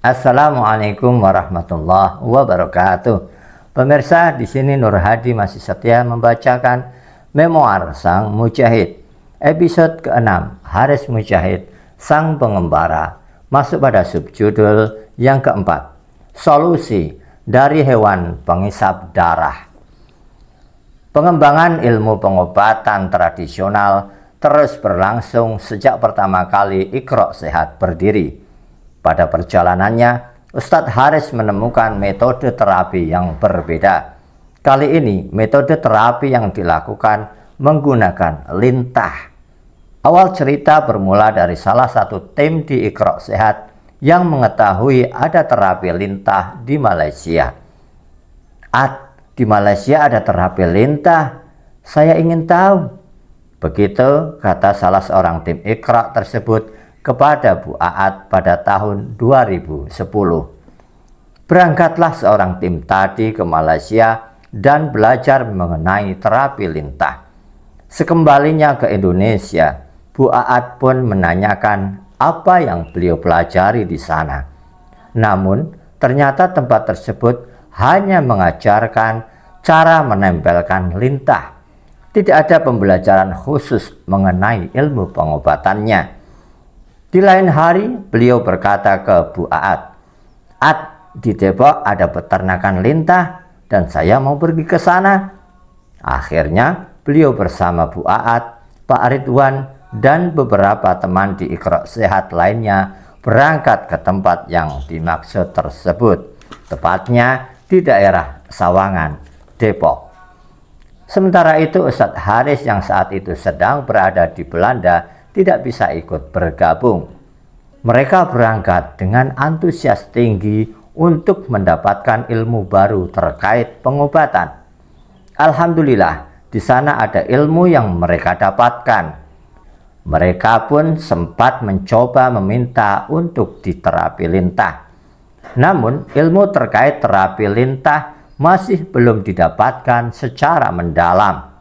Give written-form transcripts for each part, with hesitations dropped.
Assalamualaikum warahmatullahi wabarakatuh. Pemirsa, di sini Nur Hadi masih setia membacakan memoir Sang Mujahid. Episode ke-6, Haris Mujahid, Sang Pengembara, masuk pada subjudul yang keempat, Solusi dari Hewan Pengisap Darah. Pengembangan ilmu pengobatan tradisional terus berlangsung sejak pertama kali Iqra Sehat berdiri. Pada perjalanannya, Ustadz Haris menemukan metode terapi yang berbeda. Kali ini, metode terapi yang dilakukan menggunakan lintah. Awal cerita bermula dari salah satu tim di Iqra Sehat yang mengetahui ada terapi lintah di Malaysia. Di Malaysia ada terapi lintah? Saya ingin tahu. Begitu kata salah seorang tim Iqra tersebut kepada Bu Aat pada tahun 2010. Berangkatlah seorang tim tadi ke Malaysia dan belajar mengenai terapi lintah. Sekembalinya ke Indonesia, Bu Aat pun menanyakan apa yang beliau pelajari di sana. Namun, ternyata tempat tersebut hanya mengajarkan cara menempelkan lintah. Tidak ada pembelajaran khusus mengenai ilmu pengobatannya. Di lain hari, beliau berkata ke Bu Aat, di Depok ada peternakan lintah dan saya mau pergi ke sana. Akhirnya, beliau bersama Bu Aat, Pak Ridwan, dan beberapa teman di Iqra Sehat lainnya berangkat ke tempat yang dimaksud tersebut, tepatnya di daerah Sawangan, Depok. Sementara itu, Ustadz Haris yang saat itu sedang berada di Belanda tidak bisa ikut bergabung. Mereka berangkat dengan antusias tinggi untuk mendapatkan ilmu baru terkait pengobatan. Alhamdulillah, di sana ada ilmu yang mereka dapatkan. Mereka pun sempat mencoba meminta untuk diterapi lintah. Namun, ilmu terkait terapi lintah masih belum didapatkan secara mendalam.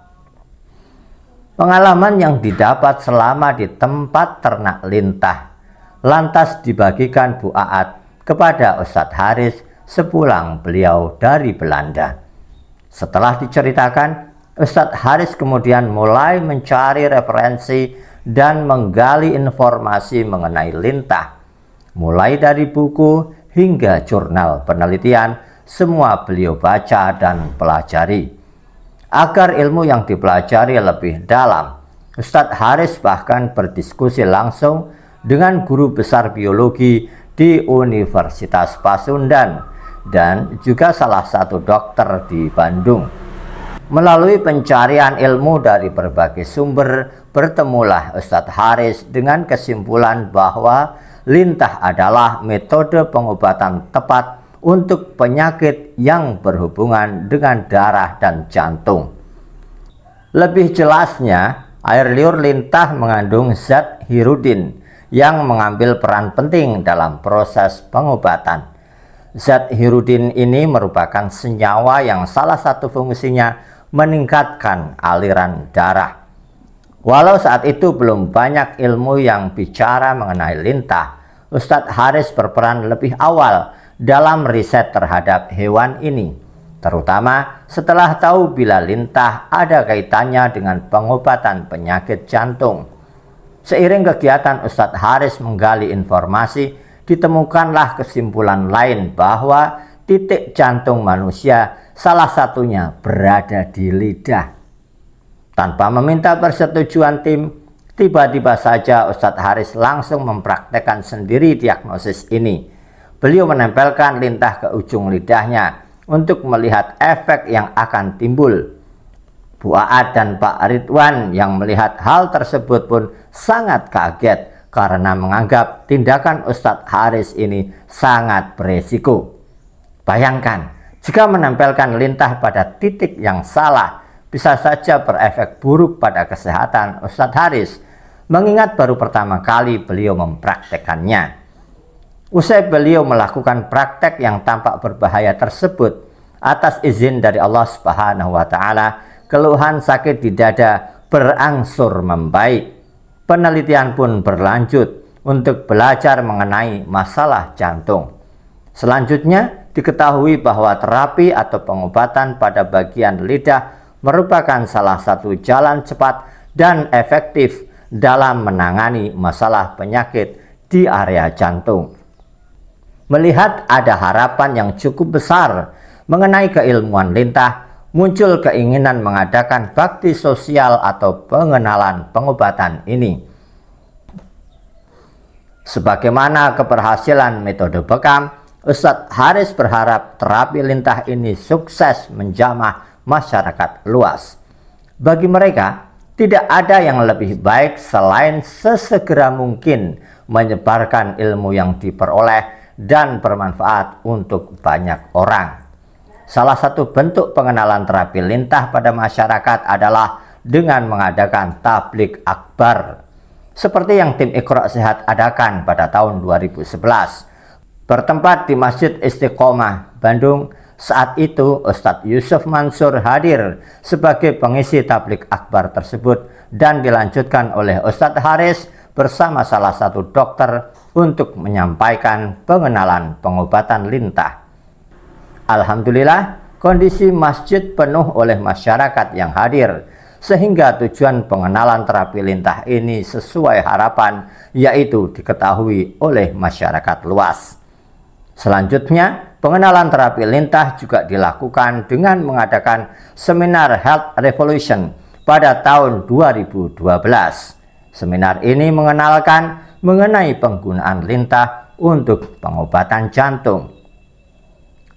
Pengalaman yang didapat selama di tempat ternak lintah lantas dibagikan Bu Aat kepada Ustadz Haris sepulang beliau dari Belanda. Setelah diceritakan, Ustadz Haris kemudian mulai mencari referensi dan menggali informasi mengenai lintah. Mulai dari buku hingga jurnal penelitian, semua beliau baca dan pelajari. Agar ilmu yang dipelajari lebih dalam, Ustadz Haris bahkan berdiskusi langsung dengan guru besar biologi di Universitas Pasundan dan juga salah satu dokter di Bandung. Melalui pencarian ilmu dari berbagai sumber, bertemulah Ustadz Haris dengan kesimpulan bahwa lintah adalah metode pengobatan tepat untuk penyakit yang berhubungan dengan darah dan jantung. Lebih jelasnya, air liur lintah mengandung zat hirudin yang mengambil peran penting dalam proses pengobatan. Zat hirudin ini merupakan senyawa yang salah satu fungsinya meningkatkan aliran darah. Walau saat itu belum banyak ilmu yang bicara mengenai lintah, Ustadz Haris berperan lebih awal dalam riset terhadap hewan ini, terutama setelah tahu bila lintah ada kaitannya dengan pengobatan penyakit jantung. Seiring kegiatan Ustadz Haris menggali informasi, ditemukanlah kesimpulan lain bahwa titik jantung manusia salah satunya berada di lidah. Tanpa meminta persetujuan tim, tiba-tiba saja Ustadz Haris langsung mempraktekkan sendiri diagnosis ini. Beliau menempelkan lintah ke ujung lidahnya untuk melihat efek yang akan timbul. Bu Aat dan Pak Ridwan yang melihat hal tersebut pun sangat kaget karena menganggap tindakan Ustadz Haris ini sangat beresiko. Bayangkan, jika menempelkan lintah pada titik yang salah, bisa saja berefek buruk pada kesehatan Ustadz Haris, mengingat baru pertama kali beliau mempraktekannya. Usai beliau melakukan praktek yang tampak berbahaya tersebut, atas izin dari Allah Subhanahu wa Ta'ala, keluhan sakit di dada berangsur membaik. Penelitian pun berlanjut untuk belajar mengenai masalah jantung. Selanjutnya, diketahui bahwa terapi atau pengobatan pada bagian lidah merupakan salah satu jalan cepat dan efektif dalam menangani masalah penyakit di area jantung. Melihat ada harapan yang cukup besar mengenai keilmuan lintah, muncul keinginan mengadakan bakti sosial atau pengenalan pengobatan ini. Sebagaimana keberhasilan metode bekam, Ustadz Haris berharap terapi lintah ini sukses menjamah masyarakat luas. Bagi mereka, tidak ada yang lebih baik selain sesegera mungkin menyebarkan ilmu yang diperoleh dan bermanfaat untuk banyak orang. Salah satu bentuk pengenalan terapi lintah pada masyarakat adalah dengan mengadakan tablik akbar, seperti yang tim Iqra Sehat adakan pada tahun 2011. Bertempat di Masjid Istiqomah, Bandung. Saat itu Ustadz Yusuf Mansur hadir sebagai pengisi tablik akbar tersebut dan dilanjutkan oleh Ustadz Haris bersama salah satu dokter untuk menyampaikan pengenalan pengobatan lintah. Alhamdulillah, kondisi masjid penuh oleh masyarakat yang hadir, sehingga tujuan pengenalan terapi lintah ini sesuai harapan, yaitu diketahui oleh masyarakat luas. Selanjutnya, pengenalan terapi lintah juga dilakukan dengan mengadakan seminar Health Revolution pada tahun 2012. Seminar ini mengenalkan mengenai penggunaan lintah untuk pengobatan jantung.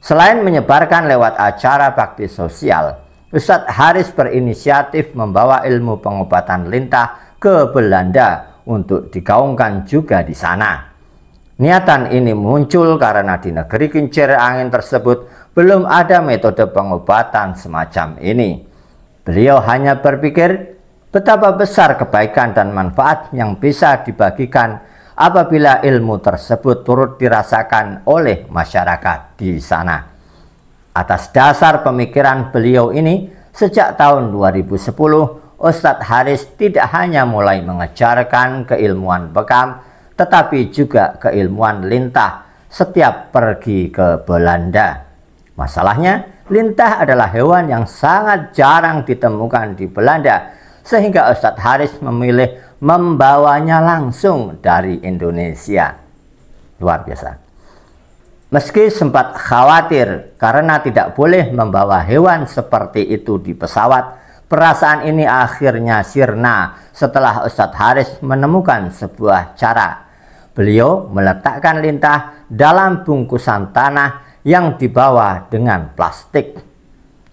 Selain menyebarkan lewat acara bakti sosial, Ustadz Haris berinisiatif membawa ilmu pengobatan lintah ke Belanda untuk digaungkan juga di sana. Niatan ini muncul karena di negeri kincir angin tersebut belum ada metode pengobatan semacam ini. Beliau hanya berpikir betapa besar kebaikan dan manfaat yang bisa dibagikan apabila ilmu tersebut turut dirasakan oleh masyarakat di sana. Atas dasar pemikiran beliau ini, sejak tahun 2010, Ustadz Haris tidak hanya mulai mengejarkan keilmuan bekam, tetapi juga keilmuan lintah setiap pergi ke Belanda. Masalahnya, lintah adalah hewan yang sangat jarang ditemukan di Belanda, sehingga Ustadz Haris memilih membawanya langsung dari Indonesia. Luar biasa. Meski sempat khawatir karena tidak boleh membawa hewan seperti itu di pesawat, perasaan ini akhirnya sirna setelah Ustadz Haris menemukan sebuah cara. Beliau meletakkan lintah dalam bungkusan tanah yang dibawa dengan plastik.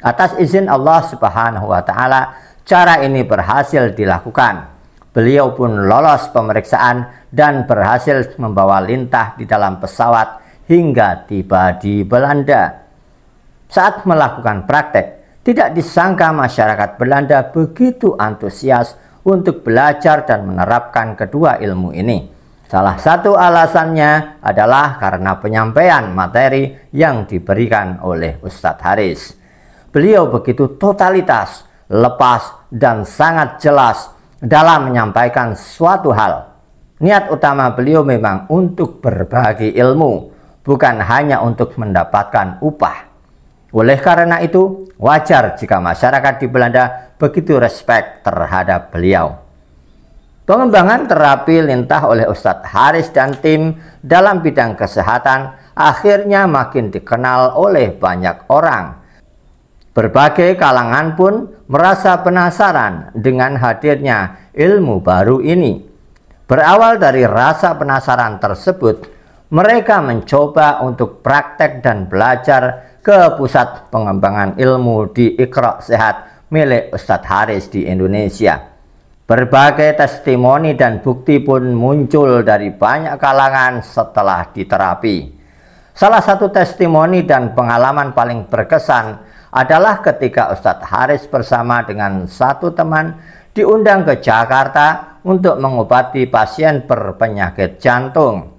Atas izin Allah Subhanahu wa Ta'ala, cara ini berhasil dilakukan. Beliau pun lolos pemeriksaan dan berhasil membawa lintah di dalam pesawat hingga tiba di Belanda. Saat melakukan praktek, tidak disangka masyarakat Belanda begitu antusias untuk belajar dan menerapkan kedua ilmu ini. Salah satu alasannya adalah karena penyampaian materi yang diberikan oleh Ustadz Haris. Beliau begitu totalitas, lepas, dan sangat jelas dalam menyampaikan suatu hal. Niat utama beliau memang untuk berbagi ilmu, bukan hanya untuk mendapatkan upah. Oleh karena itu, wajar jika masyarakat di Belanda begitu respek terhadap beliau. Pengembangan terapi lintah oleh Ustadz Haris dan tim dalam bidang kesehatan akhirnya makin dikenal oleh banyak orang. Berbagai kalangan pun merasa penasaran dengan hadirnya ilmu baru ini. Berawal dari rasa penasaran tersebut, mereka mencoba untuk praktek dan belajar ke pusat pengembangan ilmu di Iqra Sehat milik Ustadz Haris di Indonesia. Berbagai testimoni dan bukti pun muncul dari banyak kalangan setelah diterapi. Salah satu testimoni dan pengalaman paling berkesan adalah ketika Ustadz Haris bersama dengan satu teman diundang ke Jakarta untuk mengobati pasien berpenyakit jantung.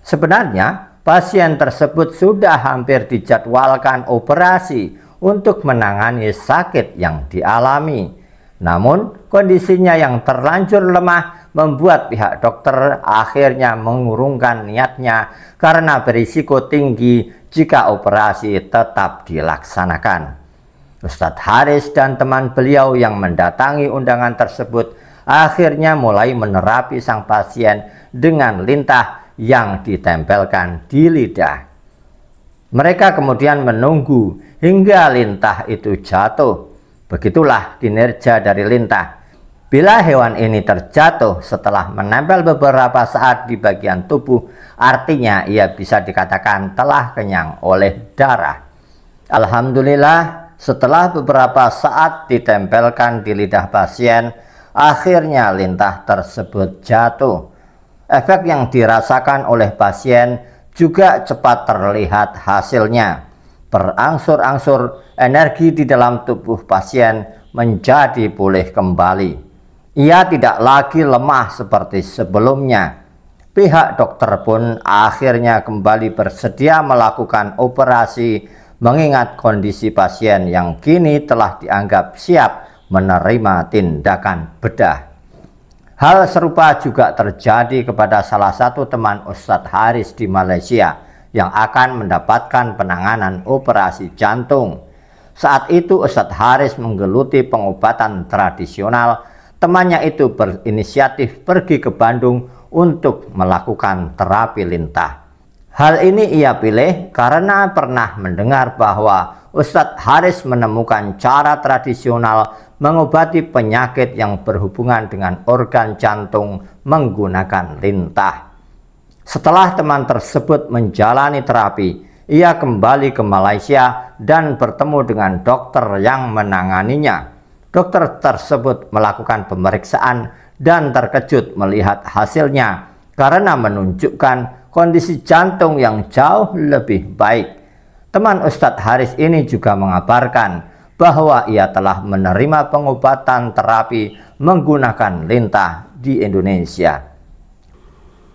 Sebenarnya, pasien tersebut sudah hampir dijadwalkan operasi untuk menangani sakit yang dialami. Namun, kondisinya yang terlanjur lemah membuat pihak dokter akhirnya mengurungkan niatnya karena berisiko tinggi jika operasi tetap dilaksanakan. Ustadz Haris dan teman beliau yang mendatangi undangan tersebut akhirnya mulai menerapi sang pasien dengan lintah yang ditempelkan di lidah. Mereka kemudian menunggu hingga lintah itu jatuh. Begitulah kinerja dari lintah. Bila hewan ini terjatuh setelah menempel beberapa saat di bagian tubuh, artinya ia bisa dikatakan telah kenyang oleh darah. Alhamdulillah, setelah beberapa saat ditempelkan di lidah pasien, akhirnya lintah tersebut jatuh. Efek yang dirasakan oleh pasien juga cepat terlihat hasilnya. Berangsur-angsur energi di dalam tubuh pasien menjadi pulih kembali. Ia tidak lagi lemah seperti sebelumnya. Pihak dokter pun akhirnya kembali bersedia melakukan operasi mengingat kondisi pasien yang kini telah dianggap siap menerima tindakan bedah. Hal serupa juga terjadi kepada salah satu teman Ustadz Haris di Malaysia yang akan mendapatkan penanganan operasi jantung. Saat itu Ustadz Haris menggeluti pengobatan tradisional. Temannya itu berinisiatif pergi ke Bandung untuk melakukan terapi lintah. Hal ini ia pilih karena pernah mendengar bahwa Ustadz Haris menemukan cara tradisional mengobati penyakit yang berhubungan dengan organ jantung menggunakan lintah. Setelah teman tersebut menjalani terapi, ia kembali ke Malaysia dan bertemu dengan dokter yang menanganinya. Dokter tersebut melakukan pemeriksaan dan terkejut melihat hasilnya karena menunjukkan kondisi jantung yang jauh lebih baik. Teman Ustadz Haris ini juga mengabarkan bahwa ia telah menerima pengobatan terapi menggunakan lintah di Indonesia.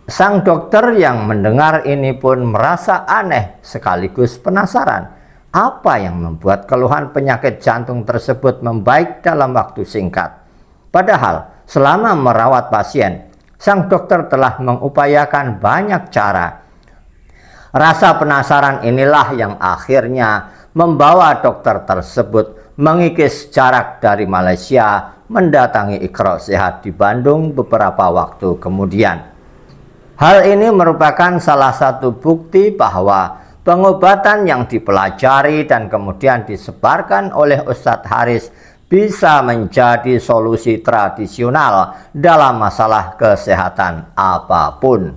Sang dokter yang mendengar ini pun merasa aneh sekaligus penasaran. Apa yang membuat keluhan penyakit jantung tersebut membaik dalam waktu singkat? Padahal selama merawat pasien, sang dokter telah mengupayakan banyak cara. Rasa penasaran inilah yang akhirnya membawa dokter tersebut mengikis jarak dari Malaysia mendatangi Iqra Sehat di Bandung beberapa waktu kemudian. Hal ini merupakan salah satu bukti bahwa pengobatan yang dipelajari dan kemudian disebarkan oleh Ustadz Haris bisa menjadi solusi tradisional dalam masalah kesehatan apapun.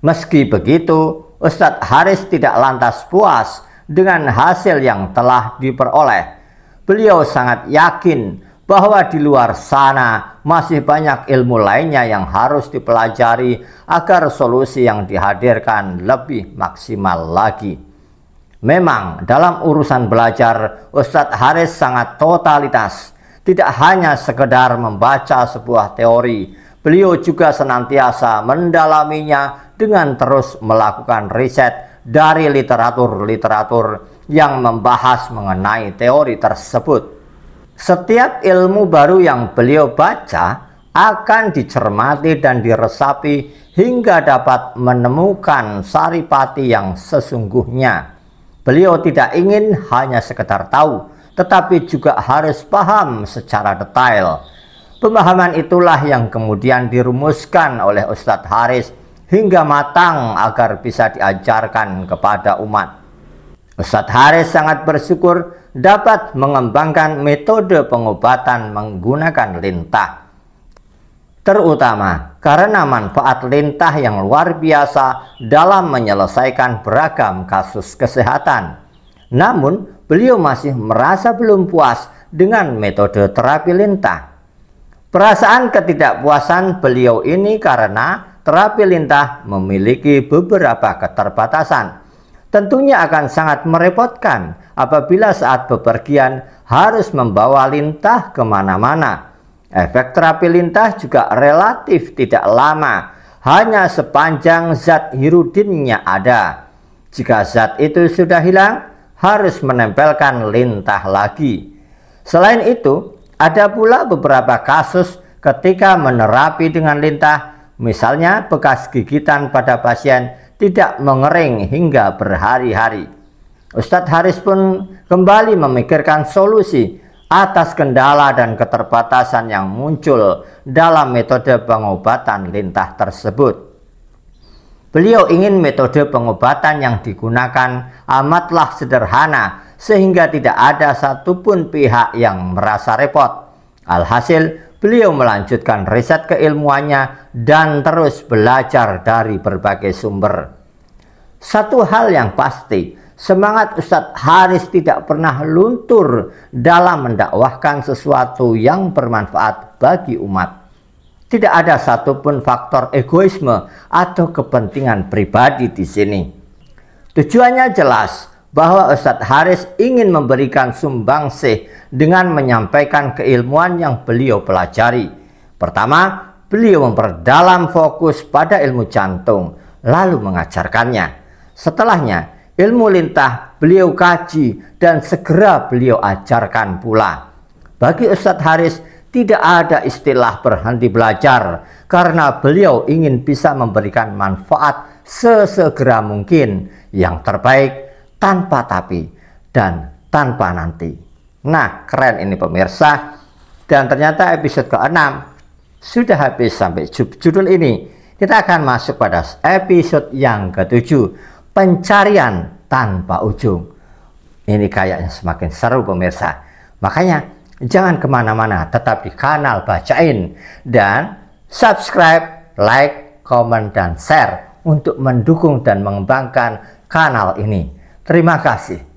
Meski begitu, Ustadz Haris tidak lantas puas dengan hasil yang telah diperoleh. Beliau sangat yakin bahwa di luar sana masih banyak ilmu lainnya yang harus dipelajari agar solusi yang dihadirkan lebih maksimal lagi. Memang dalam urusan belajar, Ustadz Haris sangat totalitas. Tidak hanya sekedar membaca sebuah teori, beliau juga senantiasa mendalaminya dengan terus melakukan riset dari literatur-literatur yang membahas mengenai teori tersebut. Setiap ilmu baru yang beliau baca akan dicermati dan diresapi hingga dapat menemukan saripati yang sesungguhnya. Beliau tidak ingin hanya sekedar tahu, tetapi juga harus paham secara detail. Pemahaman itulah yang kemudian dirumuskan oleh Ustadz Haris hingga matang agar bisa diajarkan kepada umat. Ustadz Haris sangat bersyukur dapat mengembangkan metode pengobatan menggunakan lintah, terutama karena manfaat lintah yang luar biasa dalam menyelesaikan beragam kasus kesehatan. Namun, beliau masih merasa belum puas dengan metode terapi lintah. Perasaan ketidakpuasan beliau ini karena terapi lintah memiliki beberapa keterbatasan. Tentunya akan sangat merepotkan apabila saat bepergian harus membawa lintah kemana-mana. Efek terapi lintah juga relatif tidak lama, hanya sepanjang zat hirudinnya ada. Jika zat itu sudah hilang, harus menempelkan lintah lagi. Selain itu, Ada pula beberapa kasus ketika menerapi dengan lintah, misalnya bekas gigitan pada pasien tidak mengering hingga berhari-hari. Ustadz Haris pun kembali memikirkan solusi atas kendala dan keterbatasan yang muncul dalam metode pengobatan lintah tersebut. Beliau ingin metode pengobatan yang digunakan amatlah sederhana sehingga tidak ada satupun pihak yang merasa repot. Alhasil, beliau melanjutkan riset keilmuannya dan terus belajar dari berbagai sumber. Satu hal yang pasti, semangat Ustadz Haris tidak pernah luntur dalam mendakwahkan sesuatu yang bermanfaat bagi umat. Tidak ada satupun faktor egoisme atau kepentingan pribadi di sini. Tujuannya jelas bahwa Ustadz Haris ingin memberikan sumbangsih dengan menyampaikan keilmuan yang beliau pelajari. Pertama, beliau memperdalam fokus pada ilmu jantung, lalu mengajarkannya. Setelahnya, ilmu lintah beliau kaji dan segera beliau ajarkan pula. Bagi Ustadz Haris, tidak ada istilah berhenti belajar karena beliau ingin bisa memberikan manfaat sesegera mungkin yang terbaik tanpa tapi dan tanpa nanti. Nah, keren ini pemirsa. Dan ternyata episode ke-6 sudah habis sampai judul ini. Kita akan masuk pada episode yang ke-7, pencarian tanpa ujung. Ini kayaknya semakin seru pemirsa. Makanya jangan kemana-mana, tetap di kanal Bacain dan subscribe, like, komen, dan share untuk mendukung dan mengembangkan kanal ini. Terima kasih.